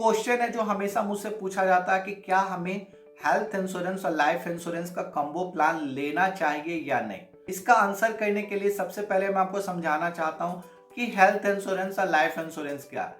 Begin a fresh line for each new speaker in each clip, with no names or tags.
Question है जो हमेशा मुझसे पूछा जाता है कि क्या हमें हेल्थ इंश्योरेंस और लाइफ इंश्योरेंस का कॉम्बो प्लान लेना चाहिए या नहीं। इसका आंसर करने के लिए सबसे पहले मैं आपको समझाना चाहता हूं कि हेल्थ इंश्योरेंस और लाइफ इंश्योरेंस क्या है।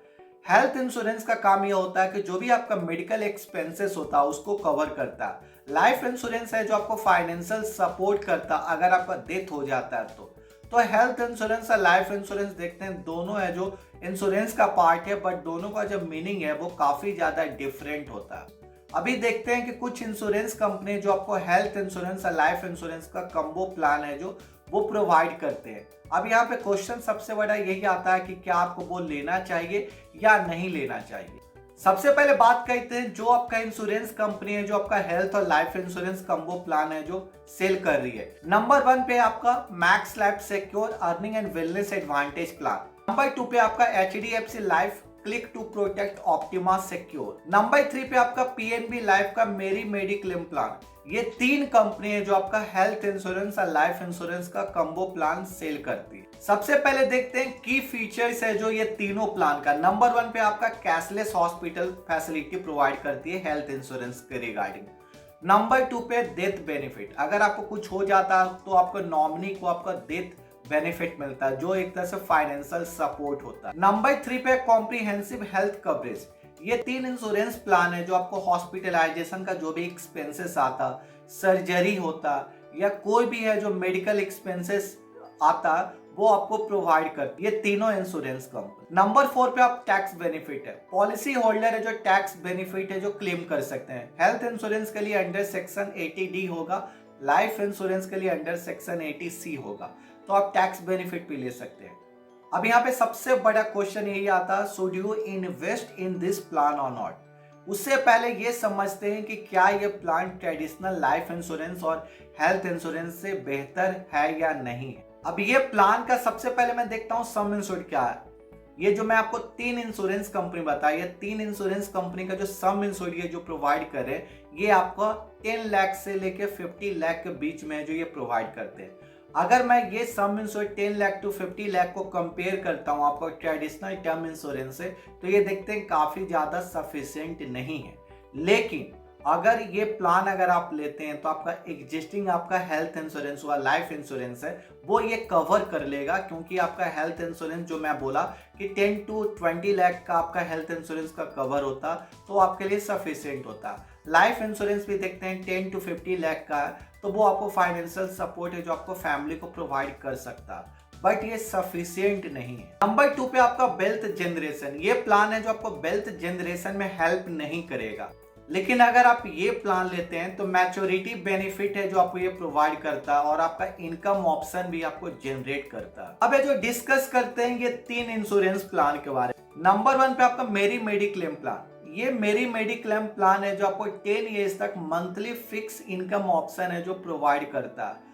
हेल्थ इंश्योरेंस का काम यह होता है कि जो भी आपका मेडिकल एक्सपेंसेस होता है उसको कवर करता है। लाइफ इंश्योरेंस है जो आपको फाइनेंशियल सपोर्ट करता है अगर आपका डेथ हो जाता है तो हेल्थ इंश्योरेंस और लाइफ इंश्योरेंस देखते हैं, दोनों है जो इंश्योरेंस का पार्ट है, बट दोनों का जो मीनिंग है वो काफी ज्यादा डिफरेंट होता है। अभी देखते हैं कि कुछ इंश्योरेंस कंपनी जो आपको हेल्थ इंश्योरेंस और लाइफ इंश्योरेंस का कम्बो प्लान है जो वो प्रोवाइड करते हैं। अब यहाँ पे क्वेश्चन सबसे बड़ा यही आता है कि क्या आपको वो लेना चाहिए या नहीं लेना चाहिए। सबसे पहले बात करते हैं जो आपका इंश्योरेंस कंपनी है जो आपका हेल्थ और लाइफ इंश्योरेंस कम्बो प्लान है जो सेल कर रही है। नंबर 1 पे आपका Max Life secure earning and wellness advantage plan. Number 2 पे आपका HDFC Life click to protect Optima secure. Number 3 पे आपका PNB लाइफ का मेरी मेडिक्लेम प्लान। ये 3 कंपनी है जो आपका हेल्थ इंश्योरेंस और लाइफ इंश्योरेंस का कम्बो प्लान सेल करती है। सबसे पहले देखते हैं की फीचर्स है जो ये तीनों प्लान का। नंबर 1 पे आपका कैशलेस हॉस्पिटल फैसिलिटी प्रोवाइड करती है हेल्थ इंश्योरेंस के रिगार्डिंग। नंबर 2 पे डेथ बेनिफिट, अगर आपको कुछ हो जाता है तो आपको नॉमिनी को आपका डेथ बेनिफिट मिलता है जो एक तरह से फाइनेंशियल सपोर्ट होता है। नंबर 3 पे कॉम्प्रिहेंसिव हेल्थ कवरेज। ये 3 इंश्योरेंस प्लान है जो आपको हॉस्पिटलाइजेशन का जो भी एक्सपेंसेस आता, सर्जरी होता या कोई भी है जो मेडिकल एक्सपेंसेस आता वो आपको प्रोवाइड करती है, ये तीनों इंश्योरेंस कंपनी। नंबर 4 पे आप टैक्स बेनिफिट है, पॉलिसी होल्डर है जो टैक्स बेनिफिट है जो क्लेम कर सकते हैं। हेल्थ इंश्योरेंस के लिए अंडर सेक्शन 80D होगा, लाइफ इंश्योरेंस के लिए अंडर सेक्शन 80C होगा, तो आप टैक्स बेनिफिट भी ले सकते हैं। अब यहाँ पे सबसे बड़ा क्वेश्चन यही आता है, should you invest in this plan और नॉट। उससे पहले ये समझते हैं कि क्या ये प्लान ट्रेडिशनल लाइफ इंश्योरेंस और हेल्थ इंश्योरेंस से बेहतर है या नहीं है। अब ये प्लान का सबसे पहले मैं देखता हूँ सम इंश्योर्ड क्या है। ये जो मैं आपको 3 इंश्योरेंस कंपनी बताई, ये 3 इंश्योरेंस कंपनी का जो सम इंश्योर्ड ये जो प्रोवाइड कर रहे हैं ये आपको 10 लाख से लेके 50 लाख के बीच में जो ये प्रोवाइड करते हैं। अगर मैं ये sum insured 10 lakh to 50 lakh को कंपेयर करता हूँ आपको ट्रेडिशनल टर्म इंश्योरेंस से, तो ये देखते हैं काफी ज्यादा सफिशिएंट नहीं है। लेकिन अगर ये प्लान अगर आप लेते हैं तो आपका एग्जिस्टिंग आपका हेल्थ इंश्योरेंस हुआ, लाइफ इंश्योरेंस है, वो ये कवर कर लेगा, क्योंकि आपका हेल्थ इंश्योरेंस जो मैं बोला कि 10 टू 20 लाख का आपका हेल्थ इंश्योरेंस का कवर होता तो आपके लिए सफिशिएंट होता। लाइफ इंश्योरेंस भी देखते हैं 10 टू 50 लाख का है, तो वो आपको फाइनेंशियल सपोर्ट है जो आपको फैमिली को प्रोवाइड कर सकता, बट ये सफिशिएंट नहीं है। नंबर 2 पे आपका वेल्थ जनरेशन, ये प्लान है जो आपको वेल्थ जनरेशन में हेल्प नहीं करेगा। लेकिन अगर आप ये प्लान लेते हैं तो मैच्योरिटी बेनिफिट है जो आपको ये प्रोवाइड करता है और आपका इनकम ऑप्शन भी आपको जनरेट करता है। अब ये जो डिस्कस करते हैं ये 3 इंश्योरेंस प्लान के बारे में। नंबर 1 पे आपका मेरी मेडिक्लेम प्लान। ये मेरी मेडिक्लेम प्लान है जो आपको 10 ईयर्स तक मंथली फिक्स इनकम ऑप्शन है जो प्रोवाइड करता है।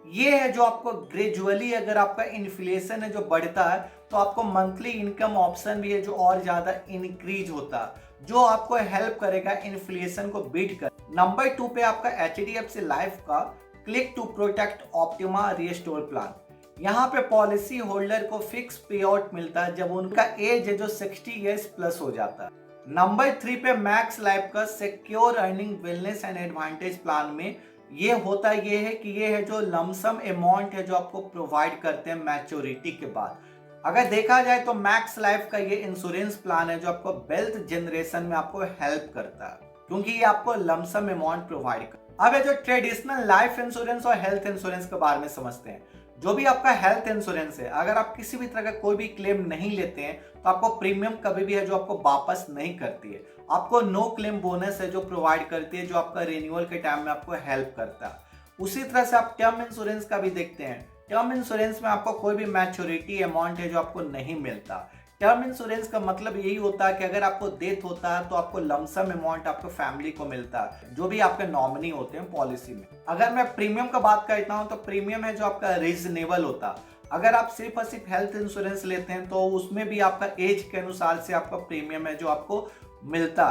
ये है जो आपको ग्रेजुअली अगर आपका इन्फ्लेशन है जो बढ़ता है तो आपको मंथली इनकम ऑप्शन भी है जो और ज्यादा इंक्रीज होता है, जो आपको हेल्प करेगा इन्फ्लेशन को बीट कर। नंबर 2 पे आपका HDFC लाइफ का click to protect Optima restore plan. यहाँ पे पॉलिसी होल्डर को फिक्स पे आउट मिलता है जब उनका एज है जो 60 ईयर्स प्लस हो जाता है। नंबर 3 पे मैक्स लाइफ का secure earning wellness and advantage plan में ये होता ये है कि ये है जो लमसम अमाउंट है जो आपको प्रोवाइड करते हैं मैच्योरिटी के बाद। अगर देखा जाए तो मैक्स लाइफ का ये इंश्योरेंस प्लान है जो आपको वेल्थ जनरेशन में आपको हेल्प करता है, क्योंकि ये आपको लमसम अमाउंट प्रोवाइड करता है। अब ये जो ट्रेडिशनल लाइफ इंश्योरेंस और हेल्थ इंश्योरेंस के बारे में समझते हैं। जो भी आपका हेल्थ इंश्योरेंस है, अगर आप किसी भी तरह का कोई भी क्लेम नहीं लेते हैं तो आपको प्रीमियम कभी भी है जो आपको वापस नहीं करती है। आपको नो क्लेम बोनस है जो प्रोवाइड करती है, जो आपका रिन्यूअल के टाइम में आपको हेल्प करता है। उसी तरह से आप टर्म इंश्योरेंस का भी देखते हैं। टर्म इंश्योरेंस में आपको कोई भी मैच्योरिटी अमाउंट है जो आपको नहीं मिलता। टर्म इंश्योरेंस का मतलब यही होता है कि अगर आपको डेथ होता है तो आपको लमसम अमाउंट आपको फैमिली को मिलता है, जो भी आपके नॉमिनी होते हैं पॉलिसी में। अगर मैं प्रीमियम का बात करता हूं तो प्रीमियम है जो आपका रीजनेबल होता है। अगर आप सिर्फ और सिर्फ हेल्थ इंश्योरेंस लेते हैं तो उसमें भी आपका एज के अनुसार से आपका प्रीमियम है जो आपको मिलता।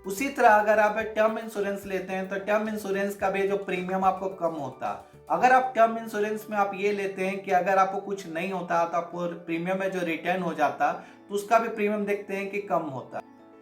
उसी तरह अगर आप टर्म इंश्योरेंस लेते हैं तो टर्म इंश्योरेंस का भी जो प्रीमियम आपको कम होता। अगर आप टर्म इंश्योरेंस में आप ये लेते हैं कि अगर आपको कुछ नहीं होता तो आपको प्रीमियम में जो रिटर्न हो जाता तो उसका भी प्रीमियम देखते हैं कि कम होता।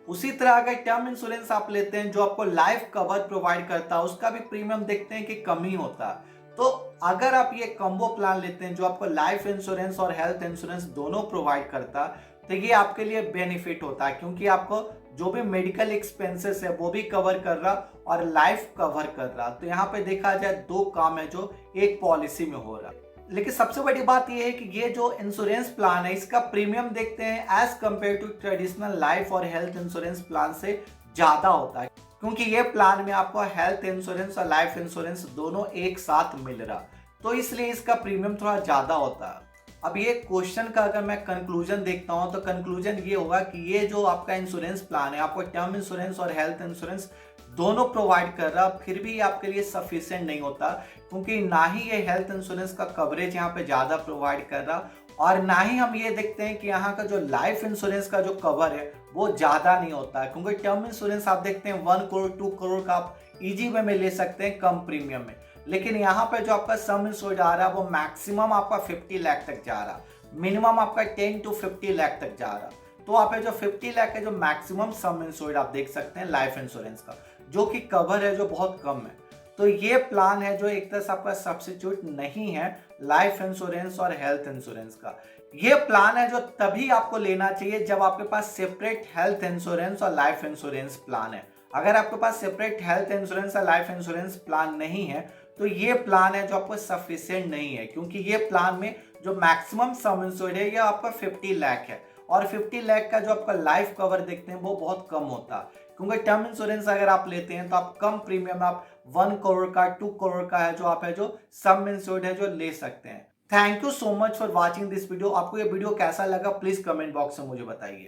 उसी तरह अगर टर्म इंश्योरेंस आप लेते हैं जो आपको लाइफ कवर प्रोवाइड करता है, उसका भी प्रीमियम देखते हैं कि कम ही होता है। तो अगर आप ये कॉम्बो प्लान लेते हैं जो आपको लाइफ इंश्योरेंस और हेल्थ इंश्योरेंस दोनों प्रोवाइड करता है, तो ये आपके लिए बेनिफिट होता है, क्योंकि आपको जो भी मेडिकल एक्सपेंसेस है वो भी कवर कर रहा और लाइफ कवर कर रहा। तो यहाँ पे देखा जाए दो काम है जो एक पॉलिसी में हो रहा। लेकिन सबसे बड़ी बात यह है कि ये जो इंश्योरेंस प्लान है इसका प्रीमियम देखते हैं as compare to traditional life और हेल्थ इंश्योरेंस प्लान से ज्यादा होता है, क्योंकि ये प्लान में आपको हेल्थ इंश्योरेंस और लाइफ इंश्योरेंस दोनों एक साथ मिल रहा, तो इसलिए इसका प्रीमियम थोड़ा ज्यादा होता है। अब ये क्वेश्चन का अगर मैं कंक्लूजन देखता हूं तो कंक्लूजन ये होगा कि ये जो आपका इंश्योरेंस प्लान है आपको टर्म इंश्योरेंस और हेल्थ इंश्योरेंस दोनों प्रोवाइड कर रहा, फिर भी आपके लिए सफिशिएंट नहीं होता, क्योंकि ना ही ये हेल्थ इंश्योरेंस का कवरेज यहाँ पे ज़्यादा प्रोवाइड कर रहा और ना ही हम ये देखते हैं कि यहाँ का जो लाइफ इंश्योरेंस का जो कवर है वो ज़्यादा नहीं होता है, क्योंकि टर्म इंश्योरेंस आप देखते हैं 1 करोड़ 2 करोड़ का आप इजी वे में ले सकते हैं कम प्रीमियम में। लेकिन यहाँ पे जो आपका सम इंश्योर्ड आ रहा है वो मैक्सिमम आपका 50 लाख तक जा रहा, मिनिमम आपका 10 to 50 लाख तक जा रहा। तो आप जो 50 लाख है जो मैक्सिमम सम इंश्योर्ड आप देख सकते हैं लाइफ इंश्योरेंस का, जो कि कवर है जो बहुत कम है। तो ये प्लान है जो एक तरह से आपका सब्स्टिट्यूट नहीं है लाइफ इंश्योरेंस और हेल्थ इंश्योरेंस का। ये प्लान है जो तभी आपको लेना चाहिए जब आपके पास सेपरेट हेल्थ इंश्योरेंस और लाइफ इंश्योरेंस प्लान है। अगर आपके पास सेपरेट हेल्थ इंश्योरेंस और लाइफ इंश्योरेंस प्लान नहीं है तो ये प्लान है जो आपको सफिशिएंट नहीं है, क्योंकि ये प्लान में जो मैक्सिमम सम इंश्योर्ड है ये आपका 50 लाख है और 50 लाख का जो आपका लाइफ कवर देखते हैं वो बहुत कम होता है, क्योंकि टर्म इंश्योरेंस अगर आप लेते हैं तो आप कम प्रीमियम आप 1 करोड़ का 2 करोड़ का है जो आप है जो सम इंश्योर्ड है जो ले सकते हैं। Thank you so much for watching this video. आपको ये वीडियो कैसा लगा प्लीज कमेंट बॉक्स में मुझे बताइए।